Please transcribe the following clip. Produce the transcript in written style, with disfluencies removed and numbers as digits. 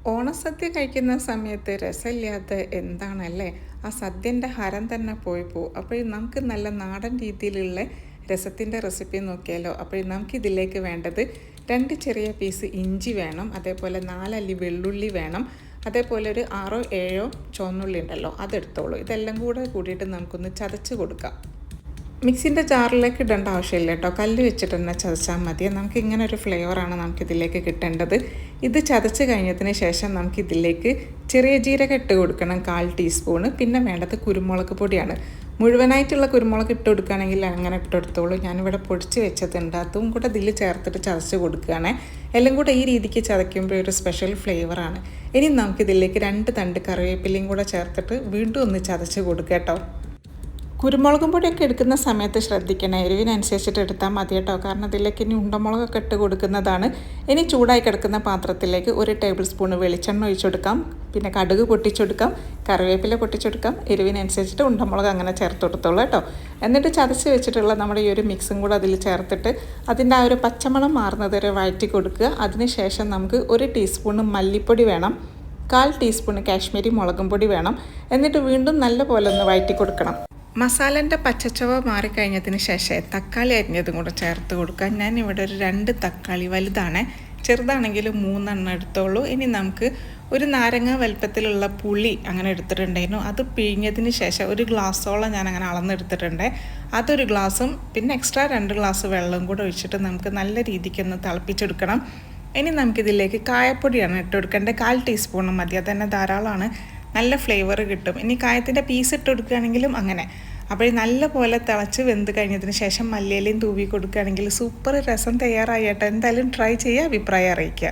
ഓണസദ്യ കഴിക്കുന്ന സമയത്ത് രസമില്ലാത്ത എന്താണല്ലേ? ആ സദ്യൻ്റെ ഹരം തന്നെ പോയി പോവും. അപ്പോൾ നമുക്ക് നല്ല നാടൻ രീതിയിലുള്ള രസത്തിൻ്റെ റെസിപ്പി നോക്കിയാലോ? അപ്പോൾ നമുക്കിതിലേക്ക് വേണ്ടത് 2 ചെറിയ പീസ് ഇഞ്ചി വേണം, അതേപോലെ 4 അല്ലി വെള്ളുള്ളി വേണം, അതേപോലെ ഒരു 6 7 ചുവന്നുള്ളി ഉണ്ടല്ലോ അതെടുത്തോളൂ. ഇതെല്ലാം കൂടിയിട്ട് നമുക്കൊന്ന് ചതച്ച് കൊടുക്കാം. മിക്സിൻ്റെ ജാറിലേക്ക് ഇടേണ്ട ആവശ്യമില്ല കേട്ടോ, കല്ല് വെച്ചിട്ട് തന്നെ ചതച്ചാൽ മതി. നമുക്ക് ഇങ്ങനെ ഒരു ഫ്ലേവറാണ് നമുക്കിതിലേക്ക് കിട്ടേണ്ടത്. ഇത് ചതച്ച് കഴിഞ്ഞതിന് ശേഷം നമുക്കിതിലേക്ക് ചെറിയ ജീരകം ഇട്ട് കൊടുക്കണം 1/4 ടീസ്പൂണ്. പിന്നെ വേണ്ടത് കുരുമുളക് പൊടിയാണ്. മുഴുവനായിട്ടുള്ള കുരുമുളക് ഇട്ട് കൊടുക്കുകയാണെങ്കിൽ അങ്ങനെ ഇട്ടെടുത്തോളൂ. ഞാനിവിടെ പൊടിച്ച് വെച്ചതുണ്ട്, അതും കൂടെ ഇതിൽ ചേർത്തിട്ട് ചതച്ച് കൊടുക്കുകയാണ്. എല്ലാം കൂടെ ഈ രീതിക്ക് ചതയ്ക്കുമ്പോൾ ഒരു സ്പെഷ്യൽ ഫ്ലേവറാണ്. ഇനി നമുക്കിതിലേക്ക് 2 തണ്ട് കറിവേപ്പിലയും കൂടെ ചേർത്തിട്ട് വീണ്ടും ഒന്ന് ചതച്ച് കൊടുക്കുക കേട്ടോ. കുരുമുളകും പൊടിയൊക്കെ എടുക്കുന്ന സമയത്ത് ശ്രദ്ധിക്കണം, എരിവിനനുസരിച്ചിട്ട് എടുത്താൽ മതി കേട്ടോ, കാരണം ഇതിലേക്ക് ഇനി ഉണ്ടമുളകൊക്കെ ഇട്ട് കൊടുക്കുന്നതാണ്. ഇനി ചൂടായി കിടക്കുന്ന പാത്രത്തിലേക്ക് 1 ടേബിൾ സ്പൂൺ വെളിച്ചെണ്ണ ഒഴിച്ചെടുക്കാം, പിന്നെ കടുക് പൊട്ടിച്ചെടുക്കാം, കറിവേപ്പില പൊട്ടിച്ചെടുക്കാം. എരിവിനനുസരിച്ചിട്ട് ഉണ്ടമുളക് അങ്ങനെ ചേർത്ത് കൊടുത്തോളൂ കേട്ടോ. എന്നിട്ട് ചതച്ച് വെച്ചിട്ടുള്ള നമ്മുടെ ഈ ഒരു മിക്സും കൂടെ അതിൽ ചേർത്തിട്ട് അതിൻ്റെ ആ ഒരു പച്ചമണം മാറുന്നത് വരെ വഴറ്റി കൊടുക്കുക. അതിനുശേഷം നമുക്ക് 1 ടീസ്പൂൺ മല്ലിപ്പൊടി വേണം, 1/4 ടീസ്പൂൺ കാശ്മീരി മുളകും പൊടി വേണം. എന്നിട്ട് വീണ്ടും നല്ലപോലെ ഒന്ന് വഴറ്റി കൊടുക്കണം. മസാലേൻ്റെ പച്ചച്ചവ മാറിക്കഴിഞ്ഞതിന് ശേഷം തക്കാളി അരിഞ്ഞതും കൂടെ ചേർത്ത് കൊടുക്കുക. ഞാനിവിടെ ഒരു 2 തക്കാളി, വലുതാണ്, ചെറുതാണെങ്കിൽ 3 എടുത്തോളൂ. ഇനി നമുക്ക് ഒരു നാരങ്ങ വലുപ്പത്തിലുള്ള പുളി അങ്ങനെ എടുത്തിട്ടുണ്ടായിരുന്നു. അത് പിഴിഞ്ഞതിന് ശേഷം 1 ഗ്ലാസ്സോളം ഞാൻ അങ്ങനെ അളന്നെടുത്തിട്ടുണ്ട്. അതൊരു ഗ്ലാസ്സും പിന്നെ എക്സ്ട്രാ 2 ഗ്ലാസ് വെള്ളം കൂടെ ഒഴിച്ചിട്ട് നമുക്ക് നല്ല രീതിക്കൊന്ന് തിളപ്പിച്ചെടുക്കണം. ഇനി നമുക്കിതിലേക്ക് കായപ്പൊടിയാണ് ഇട്ട് കൊടുക്കേണ്ടത്. 1/4 ടീസ്പൂൺ മതി, അതന്നെ ധാരാളമാണ്, നല്ല ഫ്ലേവർ കിട്ടും. ഇനി കായത്തിൻ്റെ പീസ് ഇട്ട് കൊടുക്കുകയാണെങ്കിലും അങ്ങനെ. അപ്പോൾ നല്ല പോലെ തിളച്ച് വെന്ത് കഴിഞ്ഞതിന് ശേഷം മല്ലിയിലയും തൂവി കൊടുക്കുകയാണെങ്കിൽ സൂപ്പർ രസം തയ്യാറായി കേട്ടോ. എന്തായാലും ട്രൈ ചെയ്യുക, അഭിപ്രായം അറിയിക്കുക.